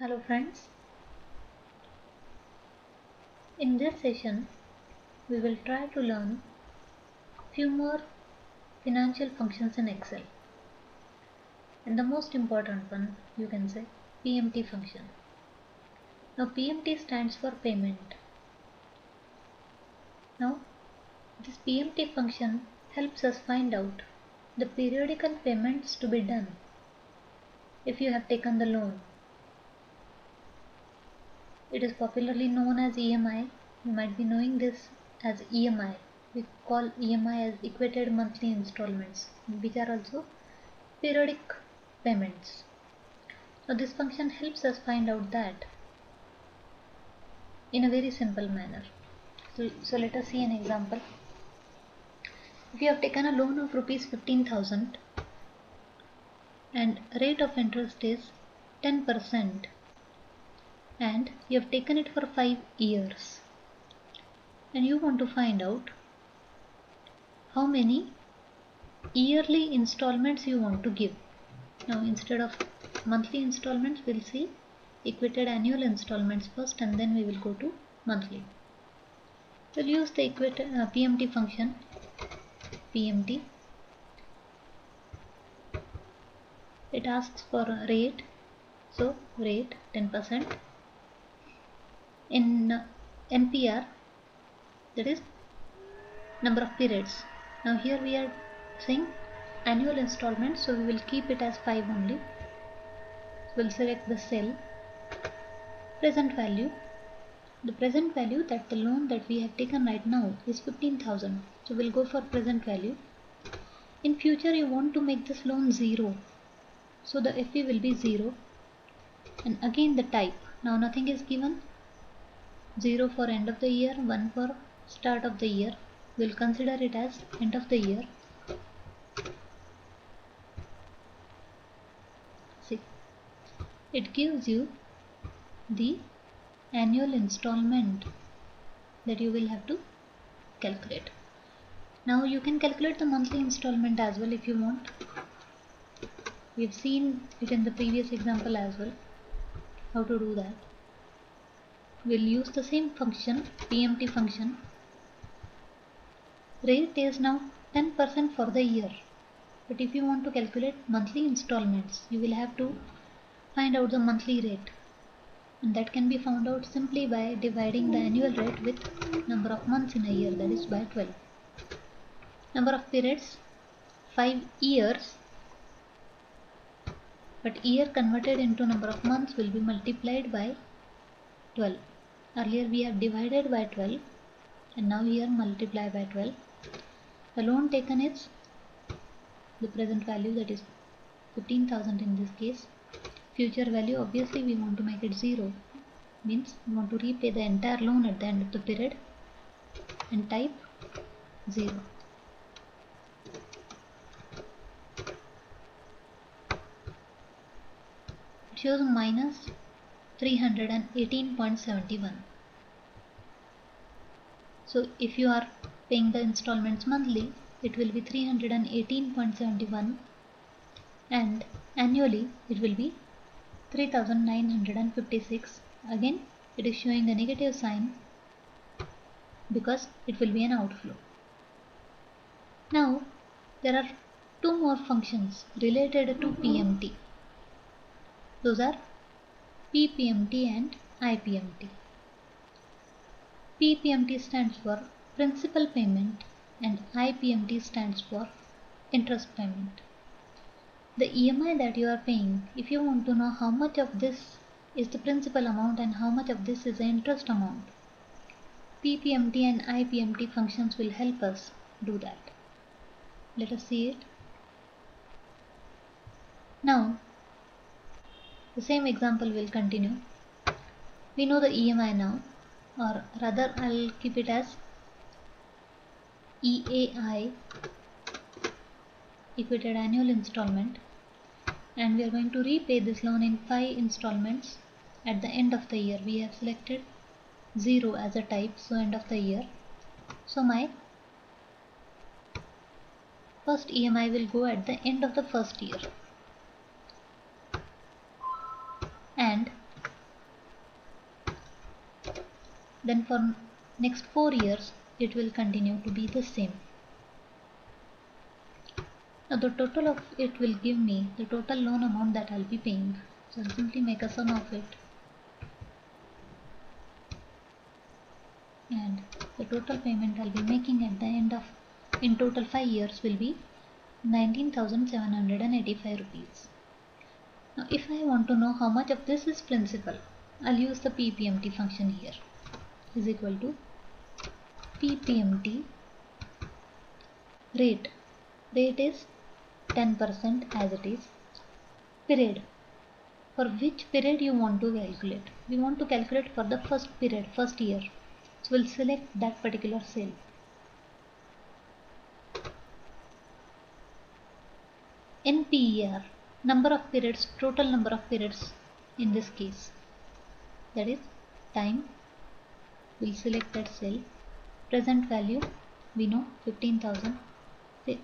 Hello friends, in this session we will try to learn few more financial functions in Excel, and the most important one you can say PMT function. Now PMT stands for payment. Now this PMT function helps us find out the periodical payments to be done if you have taken the loan. It is popularly known as EMI. You might be knowing this as EMI. We call EMI as equated monthly installments, which are also periodic payments. So this function helps us find out that in a very simple manner. So let us see an example. If you have taken a loan of rupees 15,000 and rate of interest is 10%, and you have taken it for 5 years, and you want to find out how many yearly installments you want to give. Now instead of monthly installments, we'll see equated annual installments first, and then we will go to monthly. We'll use the equated PMT function. PMT, it asks for a rate, so rate 10%. In NPR, that is number of periods. Now here we are saying annual installments, so we will keep it as 5 only. We'll select the cell. Present value, the present value that the loan that we have taken right now is 15,000, so we'll go for present value. In future you want to make this loan 0, so the FE will be 0, and again the type. Now nothing is given. 0 for end of the year, 1 for start of the year. We'll consider it as end of the year. See, it gives you the annual installment that you will have to calculate. Now you can calculate the monthly installment as well if you want. We have seen it in the previous example as well, how to do that. We'll use the same function, PMT function. Rate is now 10% for the year, but if you want to calculate monthly installments, you will have to find out the monthly rate, and that can be found out simply by dividing the annual rate with number of months in a year, that is by 12. Number of periods 5 years, but year converted into number of months will be multiplied by 12. Earlier we have divided by 12, and now here multiply by 12. The loan taken is the present value, that is 15,000 in this case. Future value, obviously we want to make it 0, means we want to repay the entire loan at the end of the period, and type 0. It shows minus 318.71. So if you are paying the installments monthly, it will be 318.71, and annually it will be 3,956. Again it is showing a negative sign because it will be an outflow. Now there are two more functions related to PMT. Those are PPMT and IPMT. PPMT stands for principal payment and IPMT stands for interest payment. The EMI that you are paying, if you want to know how much of this is the principal amount and how much of this is the interest amount, PPMT and IPMT functions will help us do that. Let us see it. Now the same example will continue. We know the EMI now, or rather I'll keep it as EAI, equated annual installment, and we are going to repay this loan in 5 installments at the end of the year. We have selected 0 as a type, so end of the year. So my first EMI will go at the end of the first year, and then for next 4 years it will continue to be the same. Now the total of it will give me the total loan amount that I'll be paying. So I'll simply make a sum of it, and the total payment I'll be making at the end of in total 5 years will be 19,785 rupees. Now if I want to know how much of this is principal, I'll use the PPMT function here, is equal to PPMT rate. Rate is 10% as it is. Period. For which period you want to calculate? We want to calculate for the first period, first year. So we'll select that particular cell. NPER, number of periods, total number of periods in this case. That is time. We'll select that cell. Present value, we know 15,000.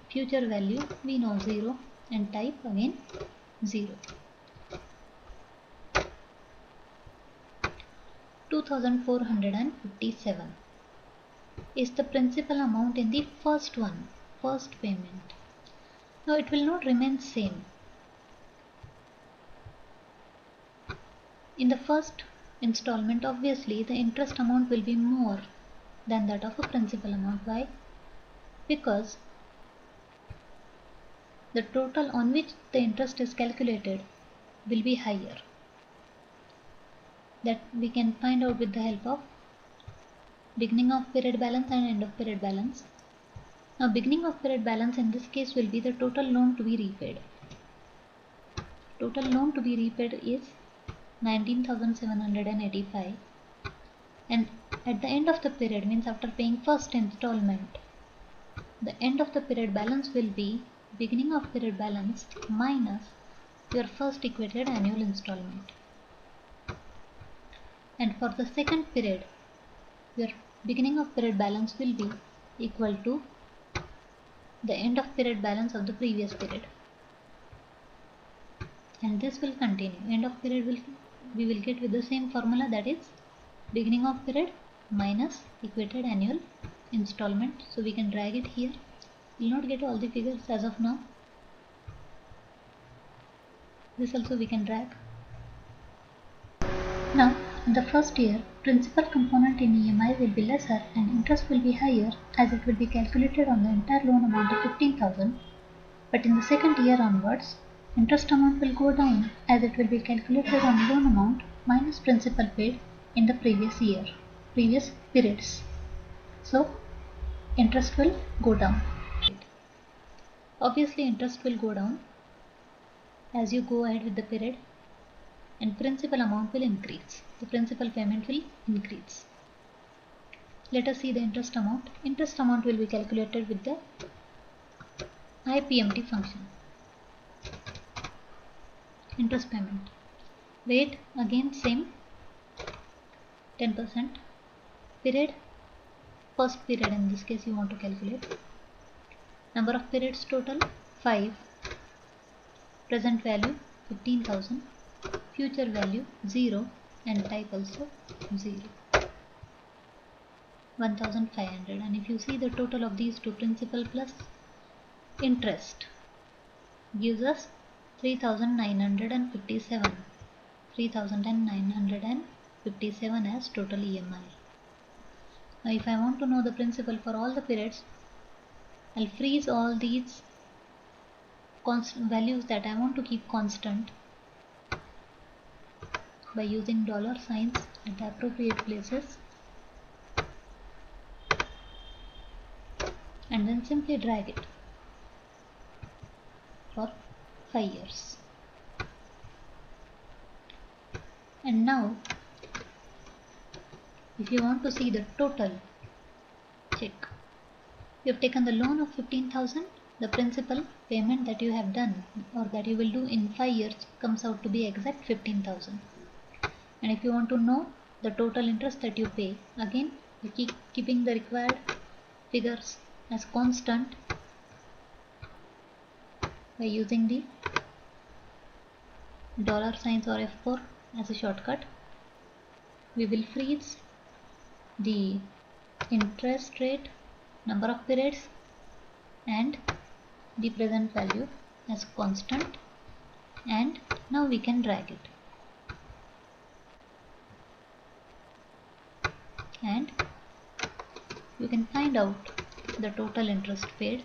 Future value, we know 0. And type again 0. 2,457 is the principal amount in the first one, first payment. Now it will not remain same. In the first installment, obviously the interest amount will be more than that of a principal amount. Why? Because the total on which the interest is calculated will be higher. That we can find out with the help of beginning of period balance and end of period balance. Now beginning of period balance in this case will be the total loan to be repaid. Total loan to be repaid is 19,785, and at the end of the period, means after paying first installment, the end of the period balance will be beginning of period balance minus your first equated annual installment. And for the second period, your beginning of period balance will be equal to the end of period balance of the previous period. And this will continue. End of period we will get with the same formula, that is beginning of period minus equated annual installment. So we can drag it here. We will not get all the figures as of now. This also we can drag. Now in the first year, principal component in EMI will be lesser and interest will be higher, as it will be calculated on the entire loan amount of 15,000. But in the second year onwards, interest amount will go down, as it will be calculated on loan amount minus principal paid in the previous year, previous periods. So interest will go down. Obviously interest will go down as you go ahead with the period, and principal amount will increase. The principal payment will increase. Let us see the interest amount. Interest amount will be calculated with the IPMT function. Interest payment rate, again same, 10%. Period, first period in this case you want to calculate. Number of periods total 5. Present value 15,000. Future value 0, and type also 0. 1,500. And if you see the total of these two, principal plus interest, gives us 3,957. 3,957 as total EMI. Now if I want to know the principal for all the periods, I'll freeze all these constant values that I want to keep constant by using dollar signs at the appropriate places, and then simply drag it for 5 years. And now if you want to see the total, check. You have taken the loan of 15,000. The principal payment that you have done or that you will do in 5 years comes out to be exact 15,000. And if you want to know the total interest that you pay, again you keep keeping the required figures as constant by using the dollar signs or F4 as a shortcut. We will freeze the interest rate, number of periods, and the present value as constant, and now we can drag it, and you can find out the total interest paid,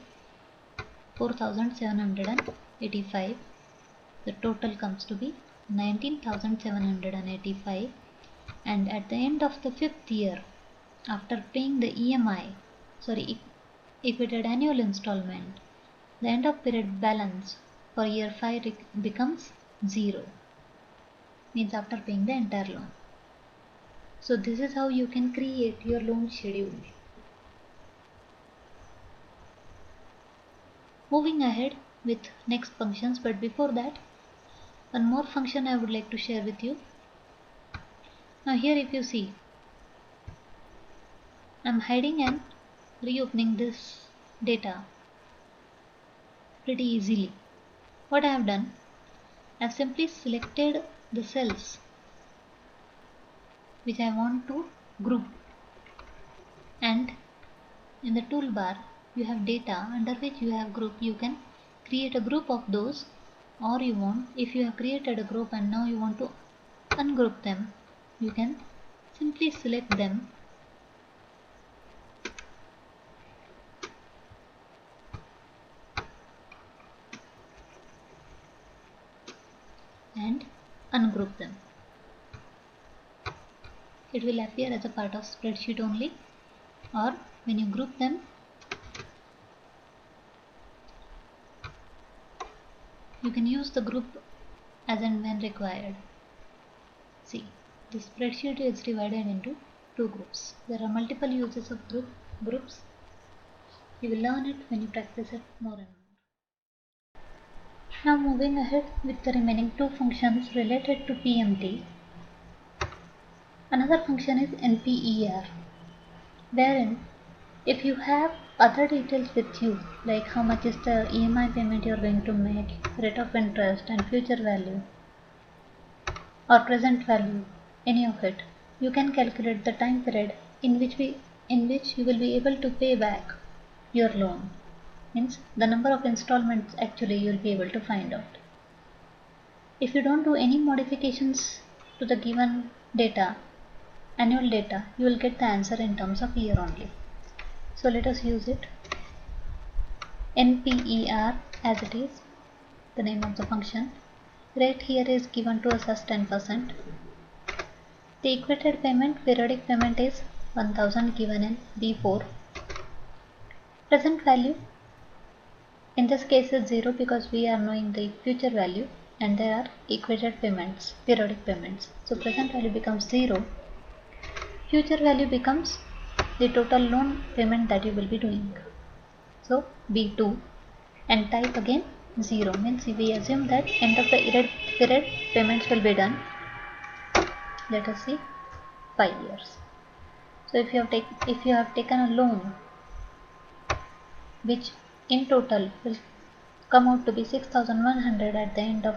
4,785. The total comes to be 19,785, and at the end of the 5th year, after paying the equated annual installment, the end of period balance for year 5 becomes 0, means after paying the entire loan. So this is how you can create your loan schedule. Moving ahead with next functions, but before that, one more function I would like to share with you. Now here if you see, I am hiding and reopening this data pretty easily. What I have done, I have simply selected the cells which I want to group, and in the toolbar you have data under which you have group. You can create a group of those, or you want, if you have created a group and now you want to ungroup them, you can simply select them and ungroup them. It will appear as a part of spreadsheet only, or when you group them, you can use the group as and when required. See, the spreadsheet is divided into 2 groups. There are multiple uses of groups. You will learn it when you practice it more and more. Now moving ahead with the remaining 2 functions related to PMT. Another function is NPER, wherein if you have other details with you, like how much is the EMI payment you are going to make, rate of interest and future value or present value, any of it, you can calculate the time period in which you will be able to pay back your loan. Means the number of installments actually you will be able to find out. If you don't do any modifications to the given data, annual data, you will get the answer in terms of year only. So let us use it. NPER as it is, the name of the function. Rate here is given to us as 10%. The equated payment, periodic payment is 1000 given in B4. Present value, in this case is 0 because we are knowing the future value, and there are equated payments, periodic payments. So present value becomes 0. Future value becomes the total loan payment that you will be doing. So B2, and type again 0, means we assume that end of the period payments will be done. Let us see 5 years. So if you have taken a loan which in total will come out to be 6,100 at the end of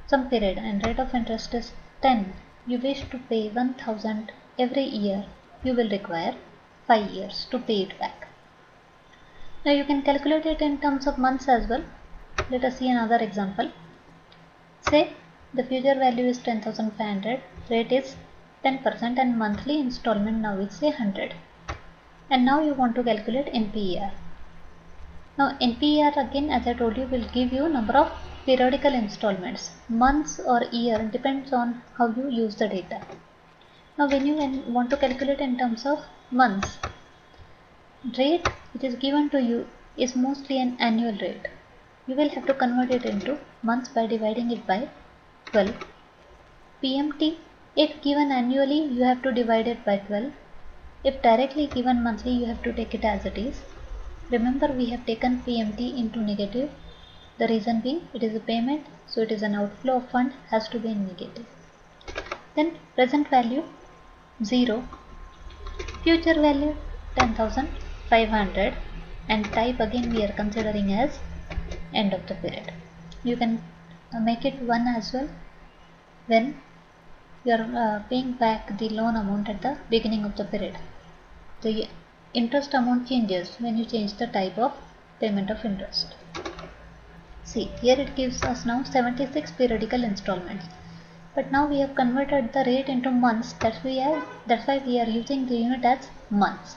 some period and rate of interest is 10, you wish to pay 1,000 every year, you will require 5 years to pay it back. Now you can calculate it in terms of months as well. Let us see another example. Say the future value is 10,500, rate is 10% and monthly installment now is say 100. And now you want to calculate NPER. Now NPER again, as I told you, will give you number of periodical installments. Months or year depends on how you use the data. Now when you want to calculate in terms of months, rate which is given to you is mostly an annual rate. You will have to convert it into months by dividing it by 12. PMT, if given annually, you have to divide it by 12. If directly given monthly, you have to take it as it is. Remember, we have taken PMT into negative. The reason being, it is a payment, so it is an outflow of fund, has to be in negative. Then present value 0, future value 10,500, and type again we are considering as end of the period. You can make it 1 as well when you are paying back the loan amount at the beginning of the period. the interest amount changes when you change the type of payment of interest. See, here it gives us now 76 periodical installments. But now we have converted the rate into months. That's why we are using the unit as months.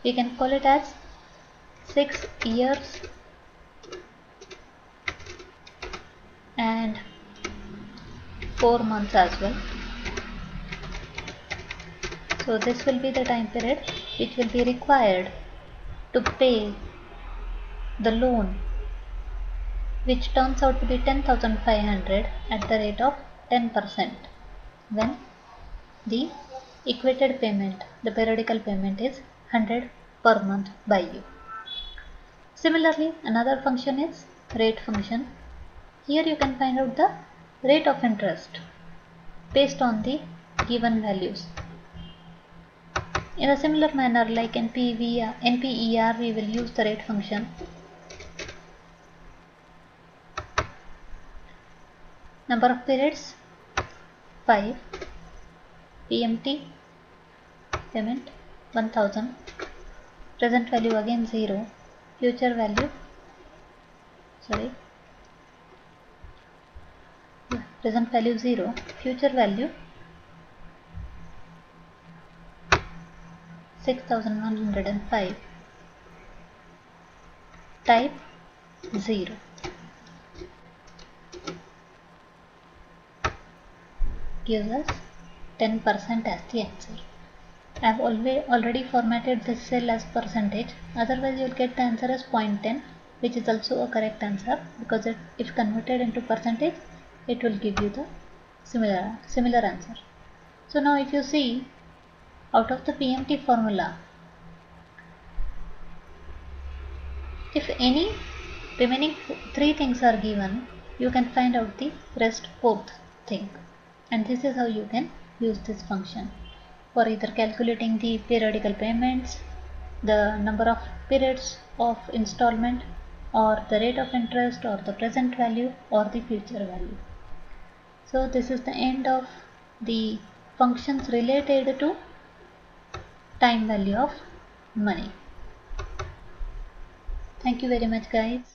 We can call it as 6 years and 4 months as well. So this will be the time period which will be required to pay the loan, which turns out to be 10,500 at the rate of 10% when the equated payment, the periodical payment, is 100 per month by you. Similarly, another function is rate function. Here you can find out the rate of interest based on the given values. In a similar manner, like NPER, we will use the rate function. Number of periods 5, PMT payment 1000, present value again 0, future value present value 0, future value 6105, type 0. Gives us 10% as the answer. I have already formatted this cell as percentage, otherwise you will get the answer as 0.10, which is also a correct answer, because if converted into percentage it will give you the similar answer. So now if you see, out of the PMT formula, if any remaining 3 things are given, you can find out the rest 4th thing, and this is how you can use this function for either calculating the periodical payments, the number of periods of installment, or the rate of interest, or the present value, or the future value. So this is the end of the functions related to time value of money. Thank you very much, guys.